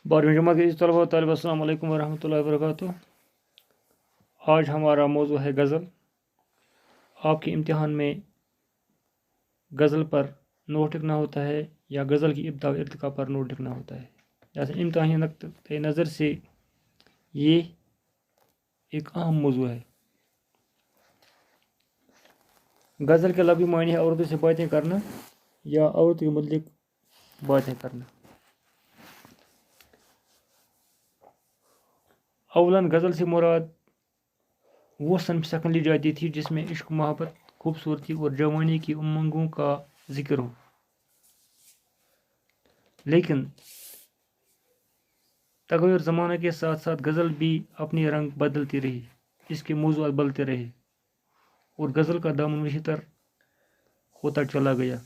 बारहवीं जमात के तलबा तालिब अस्सलाम वालेकुम वरहमतुल्लाहि वबरकातुह। आज हमारा मौजू है गज़ल। आपके इम्तिहान में गज़ल पर नोट लिखना होता है या गज़ल की इब्दा व इर्तिका पर नोट लिखना होता है। जैसे इम्तिहानी नुक्ते नज़र से ये एक अहम मौजू है। गज़ल के लफ्ज़ी मायने है औरतों से बातें करना या औरतों के मुतल्लिक बातें करना। अवलन गज़ल से मुराद वो सनफ़ सकन ली जाती थी जिसमें इश्क, मोहब्बत, खूबसूरती और जवानी की उमंगों का जिक्र हो। लेकिन तग़य्युर ज़माने के साथ साथ गज़ल भी अपनी रंग बदलती रही, इसके मौज़ूआत बदलते रहे और गज़ल का दामन वसीतर होता चला गया।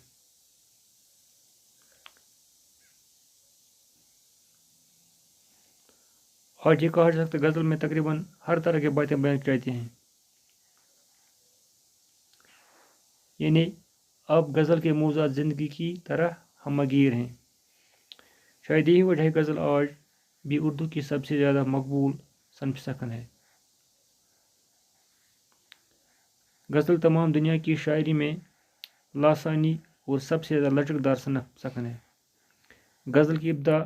आज ये कहा जा सकता है गज़ल में तकरीबन हर तरह की बातें बयान की जाती हैं। यानी अब गज़ल के मौज़ूआत ज़िंदगी की तरह हमगीर हैं। शायद यही वजह है गज़ल आज भी उर्दू की सबसे ज़्यादा मकबूल सनफ़ सकन है। गज़ल तमाम दुनिया की शायरी में लासानी और सबसे ज़्यादा लचकदार सनफ़ सकन है। गज़ल की इब्दा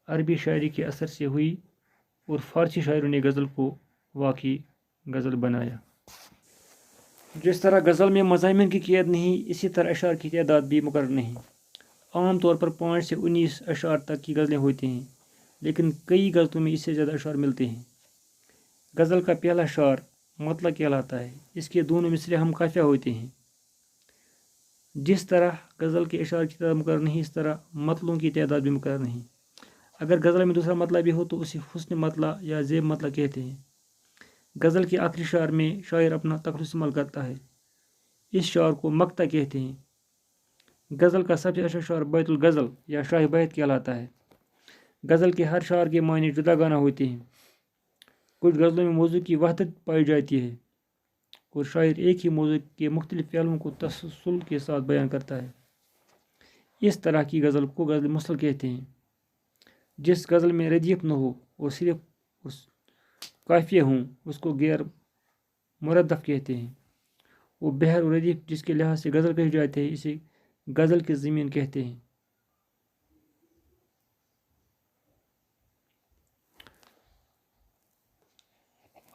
अरबी शायरी के असर से हुई और फ़ारसी शायरों ने गज़ल को वाकई गज़ल बनाया। जिस तरह गज़ल में मज़ामिन की क़ैद नहीं, इसी तरह अशआर की तादाद भी मुकर्रर नहीं। आम तौर पर 5 से 19 अशआर तक की गज़लें होती हैं, लेकिन कई गज़लों में इससे ज़्यादा अशआर मिलते हैं। गज़ल का पहला शार मतला कहलाता है। इसके दोनों मिसरे हम काफ़िया होते हैं। जिस तरह गज़ल के अशआर की तादाद मुकर्रर नहीं, इस तरह मतलों की तादाद भी मुकर्रर नहीं। अगर गज़ल में दूसरा मतला भी हो तो उसे हुस्न मतला या ज़ेब मतला कहते हैं। गज़ल के आखिरी शार में शायर अपना तखल्लुस इस्तेमाल करता है। इस शार को मक्ता कहते हैं। गज़ल का सबसे अच्छा शार बैतुल गज़ल या शाह बैत कहलाता है। गज़ल के हर शार के मायने जुदागाना होते हैं। कुछ गज़लों में मौजू की वहदत पाई जाती है और शायर एक ही मौजू के मुख्तलिफ पहलुओं को तसलसल के साथ बयान करता है। इस तरह की गज़ल को गज़ल मुसल कहते हैं। जिस गज़ल में रदीफ न हो और सिर्फ उस काफ़िया हों, उसको गैर मुरद्दफ़ कहते हैं। वो बहर और रदीफ जिसके लिहाज से गज़ल कही जाती है, इसे गज़ल की ज़मीन कहते हैं।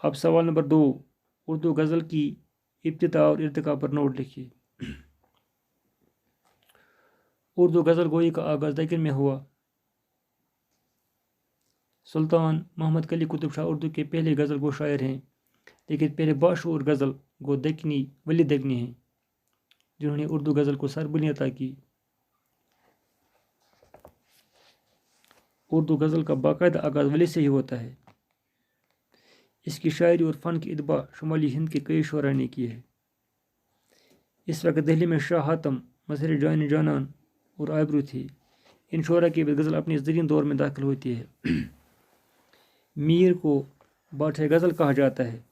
अब सवाल नंबर 2, उर्दू गज़ल की इब्तिदा और इर्तिका पर नोट लिखिए। उर्दू गज़ल गोई का आगाज़ दक्कन में हुआ। सुल्तान मोहम्मद कली कुतुब शाह उर्दू के पहले गज़ल गो शायर हैं, लेकिन पहले बाशऊर गज़ल गो दक्कनी वली दक्कनी हैं, जिन्होंने उर्दू गज़ल को सरबुलंदी अता की। उर्दू गज़ल का बाकायदा आगाज़ वली से ही होता है। इसकी शायरी और फ़न की इत्बा शुमाली हिंद के कई शोरा ने की है। इस वक्त दिल्ली में शाह हातम, मज़हर जान जानान और आबरू थी। इन शोरा की गज़ल अपने ज़रीन दौर में दाखिल होती है। मीर को बादशाह गज़ल कहा जाता है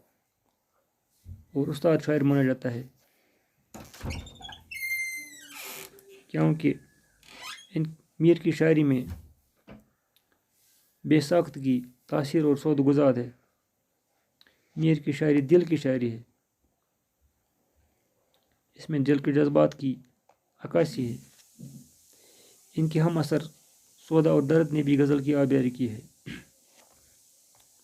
और उस्ताद शायर माना जाता है, क्योंकि इन मीर की शायरी में बेसाख्तगी, तासीर और सौदगुज़ार है। मीर की शायरी दिल की शायरी है। इसमें दिल के जज्बात की अक्कासी है। इनके हम असर सौदा और दर्द ने भी गज़ल की आबियारी की है।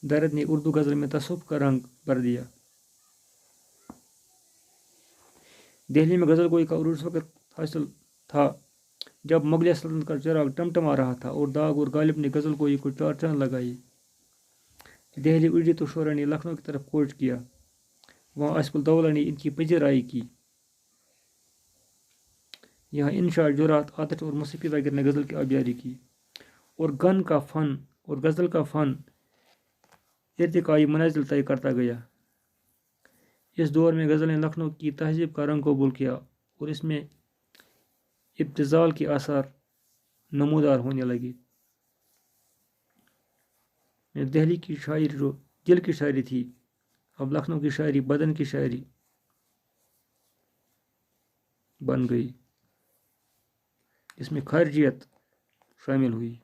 दर्द ने उर्दू गज़ल में तसव्वुफ़ का रंग भर दिया। दिल्ली में गज़ल गोई का उरूज वक्त हासिल था जब मुगल सल्तनत का चिराग टमटमा रहा था और दाग और गालिब ने गज़ल गोई को 4 चांद लगाई। दिल्ली उजड़ी तो शोरा ने लखनऊ की तरफ कोच किया। वहाँ आसिफुल दौला ने इनकी पजीराई की। यहाँ इंशा, जुरात, आतिश और मौसीकी वगैरह ने गज़ल की आबियारी की। और गन का फ़न और गज़ल का फ़न इर्तिकाई मनाजिल तय करता गया। इस दौर में गज़ल ने लखनऊ की तहजीब का रंग कबूल किया और इसमें इब्तिज़ाल के आसार नमूदार होने लगे। दिल्ली की शायरी जो दिल की शायरी थी, अब लखनऊ की शायरी बदन की शायरी बन गई। इसमें खर्जियत शामिल हुई।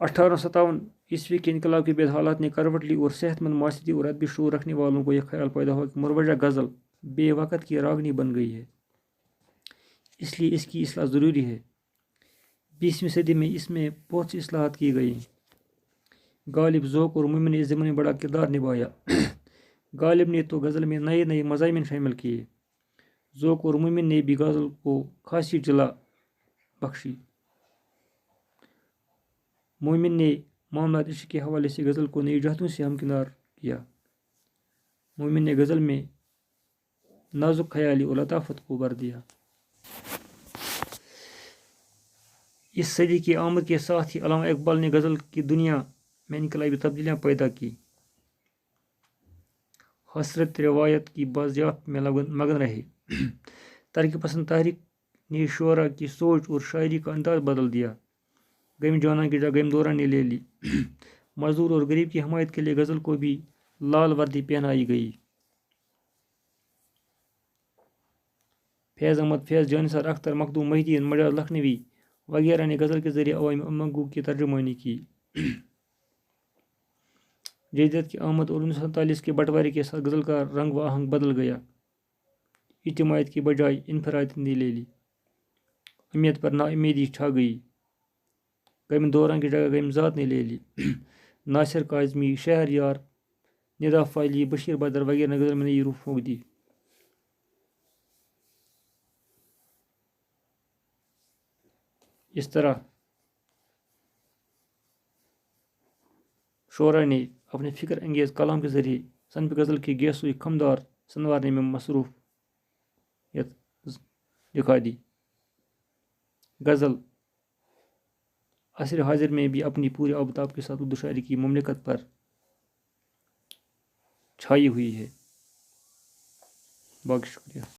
1857 کے انقلاب کے بعد حالات نے کروٹ لی اور صحت مند معاشرتی اور ادبی شعور رکھنے والوں کو یہ خیال پیدا ہوا کہ مروجہ غزل بے وقت کی راگنی بن گئی ہے، اس لیے اس کی اصلاح ضروری ہے۔ 20ویں صدی میں اس میں بہت سی اصلاحات کی گئی۔ غالب، ذوق اور مومن نے اس زمانے میں بڑا کردار نبھایا۔ غالب نے تو غزل میں نئے نئے مضامین شامل کیے۔ ذوق اور مومن نے بھی غزل کو خاصی جلا بخشی۔ مومن نے معاملات عشق کے حوالے سے غزل کو نئی جہتوں سے ہمکنار کیا۔ مومن نے غزل میں نازک خیالی اور لطافت کو بھر دیا۔ اس صدی کی آمد کے ساتھ ہی علامہ اقبال نے غزل کی دنیا میں انقلابی تبدیلیاں پیدا کی۔ حسرت روایت کی بازیافت میں مگن رہے۔ ترقی پسند تحریک نے شعراء کی سوچ اور شاعری کا انداز بدل دیا۔ گیم جوانان کی جگہ گیم دوران نے لے لی۔ مزدور اور غریب کی حمایت کے لیے غزل کو بھی لال وردی پہنائی گئی۔ فیض احمد فیض، جانثار اختر، مخدوم محی الدین، مجاز لکھنوی وغیرہ نے غزل کے ذریعے عوامی امنگوں کی ترجمانی کی۔ جدید کی آمد اور 1947 کے بٹوارے کے ساتھ غزل کا رنگ و آہنگ بدل گیا۔ اجتماعیت کی بجائے انفرادیت نے لے لی۔ امید پر نا امیدی چھا گئی۔ غم دوران کی جگہ غم ذات نے لے لی۔ ناصر کاظمی، شہریار، ندا فاضلی، بشیر بدر وغیرہ نے غزل میں نئی روح پھونک دی۔ اس طرح شعراء نے اپنے فکر انگیز کلام کے ذریعے صنف غزل کی گیسوئی خمدار سنوارنے میں مصروفیت دکھا دی۔ غزل عصر حاضر میں بھی اپنی پوری آبتاب کے ساتھ اردو شاعری کی مملکت پر چھائی ہوئی ہے۔ باقی شکریہ۔